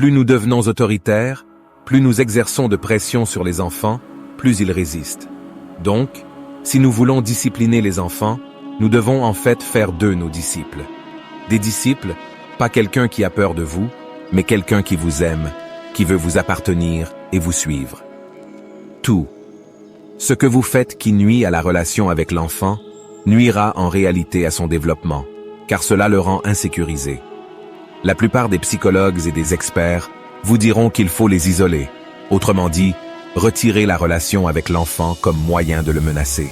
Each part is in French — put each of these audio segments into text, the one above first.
Plus nous devenons autoritaires, plus nous exerçons de pression sur les enfants, plus ils résistent. Donc, si nous voulons discipliner les enfants, nous devons en fait faire d'eux nos disciples. Des disciples, pas quelqu'un qui a peur de vous, mais quelqu'un qui vous aime, qui veut vous appartenir et vous suivre. Tout ce que vous faites qui nuit à la relation avec l'enfant nuira en réalité à son développement, car cela le rend insécurisé. La plupart des psychologues et des experts vous diront qu'il faut les isoler, autrement dit, retirer la relation avec l'enfant comme moyen de le menacer.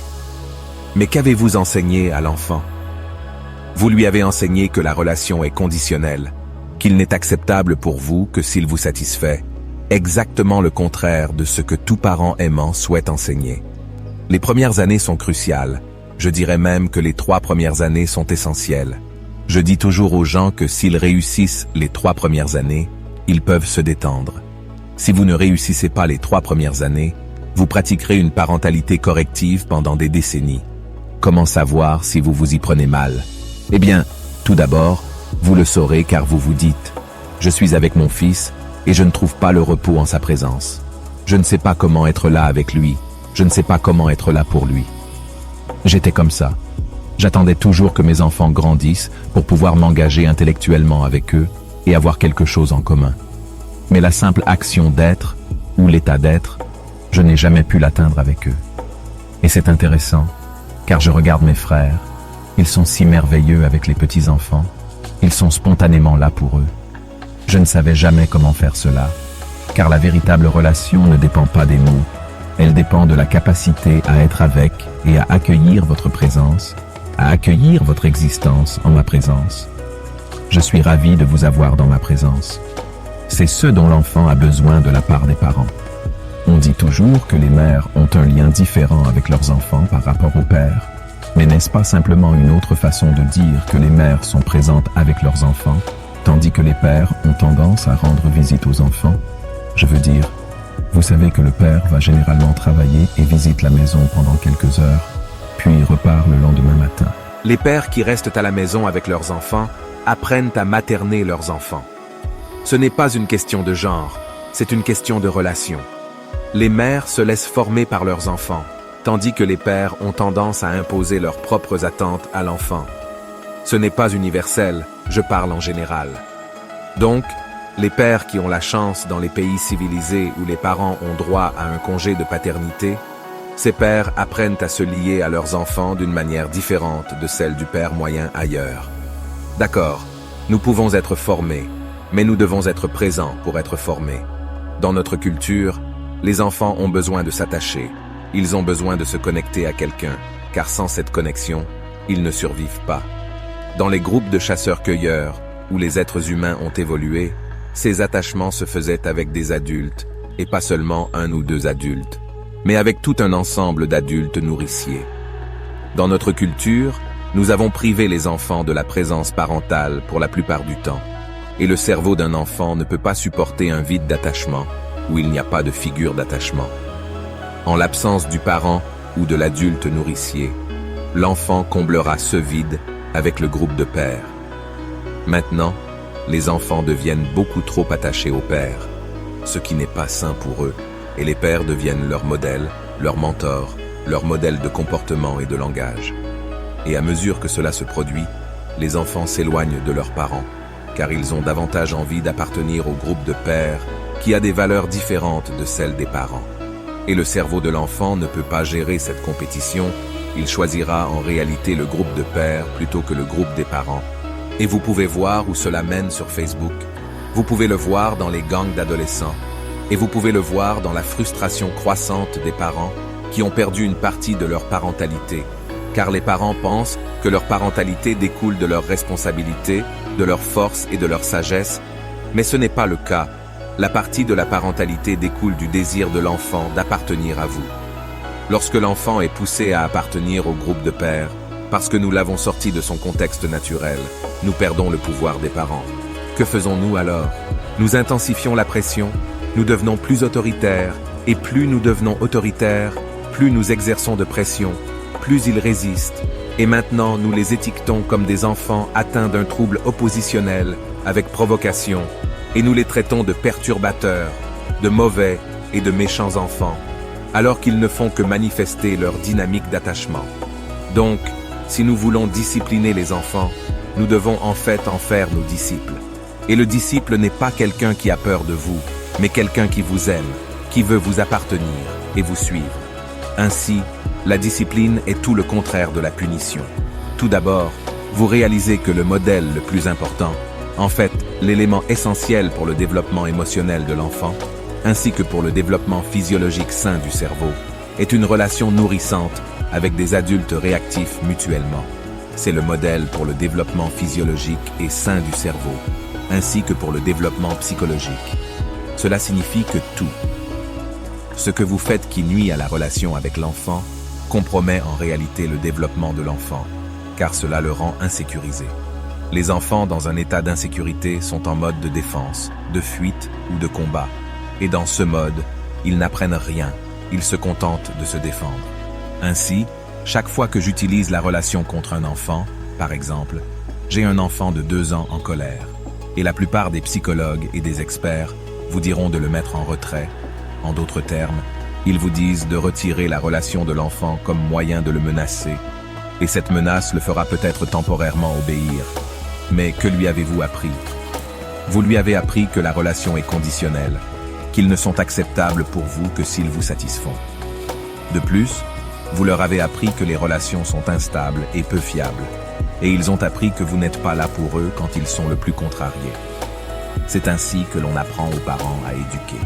Mais qu'avez-vous enseigné à l'enfant? Vous lui avez enseigné que la relation est conditionnelle, qu'il n'est acceptable pour vous que s'il vous satisfait, exactement le contraire de ce que tout parent aimant souhaite enseigner. Les premières années sont cruciales, je dirais même que les 3 premières années sont essentielles. Je dis toujours aux gens que s'ils réussissent les 3 premières années, ils peuvent se détendre. Si vous ne réussissez pas les 3 premières années, vous pratiquerez une parentalité corrective pendant des décennies. Comment savoir si vous vous y prenez mal? Eh bien, tout d'abord, vous le saurez car vous vous dites « Je suis avec mon fils et je ne trouve pas le repos en sa présence. Je ne sais pas comment être là avec lui, je ne sais pas comment être là pour lui. » J'étais comme ça. J'attendais toujours que mes enfants grandissent pour pouvoir m'engager intellectuellement avec eux et avoir quelque chose en commun. Mais la simple action d'être, ou l'état d'être, je n'ai jamais pu l'atteindre avec eux. Et c'est intéressant, car je regarde mes frères, ils sont si merveilleux avec les petits-enfants, ils sont spontanément là pour eux. Je ne savais jamais comment faire cela, car la véritable relation ne dépend pas des mots, elle dépend de la capacité à être avec et à accueillir votre présence, à accueillir votre existence en ma présence. Je suis ravi de vous avoir dans ma présence. C'est ce dont l'enfant a besoin de la part des parents. On dit toujours que les mères ont un lien différent avec leurs enfants par rapport aux pères, mais n'est-ce pas simplement une autre façon de dire que les mères sont présentes avec leurs enfants, tandis que les pères ont tendance à rendre visite aux enfants? Je veux dire, vous savez que le père va généralement travailler et visite la maison pendant quelques heures, puis repart le lendemain matin. Les pères qui restent à la maison avec leurs enfants apprennent à materner leurs enfants. Ce n'est pas une question de genre, c'est une question de relation. Les mères se laissent former par leurs enfants, tandis que les pères ont tendance à imposer leurs propres attentes à l'enfant. Ce n'est pas universel, je parle en général. Donc, les pères qui ont la chance dans les pays civilisés où les parents ont droit à un congé de paternité, ces pères apprennent à se lier à leurs enfants d'une manière différente de celle du père moyen ailleurs. D'accord, nous pouvons être formés, mais nous devons être présents pour être formés. Dans notre culture, les enfants ont besoin de s'attacher, ils ont besoin de se connecter à quelqu'un, car sans cette connexion, ils ne survivent pas. Dans les groupes de chasseurs-cueilleurs, où les êtres humains ont évolué, ces attachements se faisaient avec des adultes, et pas seulement 1 ou 2 adultes, mais avec tout un ensemble d'adultes nourriciers. Dans notre culture, nous avons privé les enfants de la présence parentale pour la plupart du temps, et le cerveau d'un enfant ne peut pas supporter un vide d'attachement, où il n'y a pas de figure d'attachement. En l'absence du parent ou de l'adulte nourricier, l'enfant comblera ce vide avec le groupe de pères. Maintenant, les enfants deviennent beaucoup trop attachés au père, ce qui n'est pas sain pour eux, et les pères deviennent leur modèle, leur mentor, leur modèle de comportement et de langage. Et à mesure que cela se produit, les enfants s'éloignent de leurs parents, car ils ont davantage envie d'appartenir au groupe de pères qui a des valeurs différentes de celles des parents. Et le cerveau de l'enfant ne peut pas gérer cette compétition, il choisira en réalité le groupe de pères plutôt que le groupe des parents. Et vous pouvez voir où cela mène sur Facebook. Vous pouvez le voir dans les gangs d'adolescents. Et vous pouvez le voir dans la frustration croissante des parents qui ont perdu une partie de leur parentalité, car les parents pensent que leur parentalité découle de leur responsabilité, de leur force et de leur sagesse, mais ce n'est pas le cas. La partie de la parentalité découle du désir de l'enfant d'appartenir à vous. Lorsque l'enfant est poussé à appartenir au groupe de pères, parce que nous l'avons sorti de son contexte naturel, nous perdons le pouvoir des parents. Que faisons-nous alors? Nous intensifions la pression, nous devenons plus autoritaires, et plus nous devenons autoritaires, plus nous exerçons de pression, plus ils résistent, et maintenant nous les étiquetons comme des enfants atteints d'un trouble oppositionnel, avec provocation, et nous les traitons de perturbateurs, de mauvais et de méchants enfants, alors qu'ils ne font que manifester leur dynamique d'attachement. Donc, si nous voulons discipliner les enfants, nous devons en fait en faire nos disciples. Et le disciple n'est pas quelqu'un qui a peur de vous, mais quelqu'un qui vous aime, qui veut vous appartenir et vous suivre. Ainsi, la discipline est tout le contraire de la punition. Tout d'abord, vous réalisez que le modèle le plus important, en fait, l'élément essentiel pour le développement émotionnel de l'enfant, ainsi que pour le développement physiologique sain du cerveau, est une relation nourrissante avec des adultes réactifs mutuellement. C'est le modèle pour le développement physiologique et sain du cerveau, ainsi que pour le développement psychologique. Cela signifie que tout ce que vous faites qui nuit à la relation avec l'enfant compromet en réalité le développement de l'enfant, car cela le rend insécurisé. Les enfants dans un état d'insécurité sont en mode de défense, de fuite ou de combat. Et dans ce mode, ils n'apprennent rien, ils se contentent de se défendre. Ainsi, chaque fois que j'utilise la relation contre un enfant, par exemple, j'ai un enfant de 2 ans en colère. Et la plupart des psychologues et des experts vous diront de le mettre en retrait. En d'autres termes, ils vous disent de retirer la relation de l'enfant comme moyen de le menacer. Et cette menace le fera peut-être temporairement obéir. Mais que lui avez-vous appris? Vous lui avez appris que la relation est conditionnelle, qu'ils ne sont acceptables pour vous que s'ils vous satisfont. De plus, vous leur avez appris que les relations sont instables et peu fiables, et ils ont appris que vous n'êtes pas là pour eux quand ils sont le plus contrariés. C'est ainsi que l'on apprend aux parents à éduquer.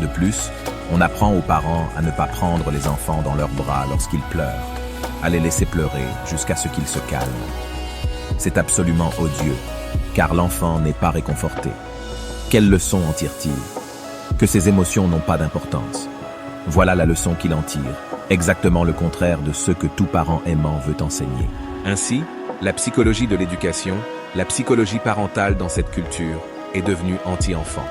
De plus, on apprend aux parents à ne pas prendre les enfants dans leurs bras lorsqu'ils pleurent, à les laisser pleurer jusqu'à ce qu'ils se calment. C'est absolument odieux, car l'enfant n'est pas réconforté. Quelle leçon en tire-t-il? Que ses émotions n'ont pas d'importance. Voilà la leçon qu'il en tire, exactement le contraire de ce que tout parent aimant veut enseigner. Ainsi, la psychologie de l'éducation, la psychologie parentale dans cette culture, est devenue anti-enfant.